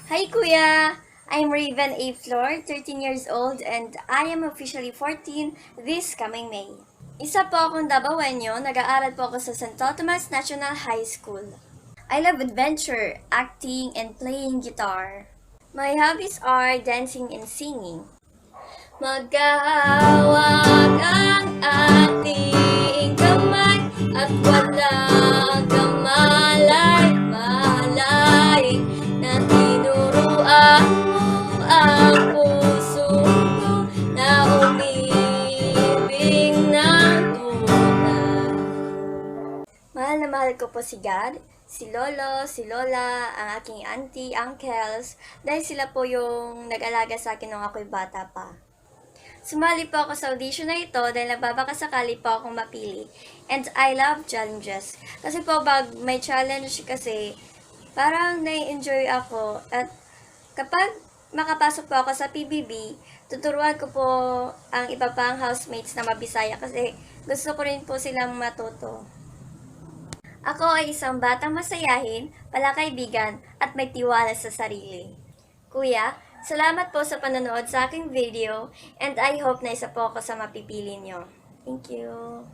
Hi Kuya! I'm Raven A. Flor, 13 years old, and I am officially 14 this coming May. Isa po akong Dabawenyo, nag-aaral po ako sa Santo Tomas National High School. I love adventure, acting, and playing guitar. My hobbies are dancing and singing. Magkahawak ang ating kamay at walang kamalay-malay na tinuruan mo ang puso ko na umibig ng tunay. Mahal na mahal ko po si God, si Lolo, si Lola, ang aking auntie, uncles, dahil sila po yung nag-alaga sa akin nung ako'y bata pa. Sumali po ako sa audition na ito dahil nagbabakasakali po akong mapili. And I love challenges. Kasi po pag may challenge kasi, parang nai-enjoy ako. At kapag makapasok po ako sa PBB, tuturuan ko po ang iba pang housemates na mabisaya kasi gusto ko rin po silang matuto. Ako ay isang batang masayahin, palakaibigan, at may tiwala sa sarili. Kuya, salamat po sa panonood sa aking video and I hope na isa po ako sa mapipili nyo. Thank you.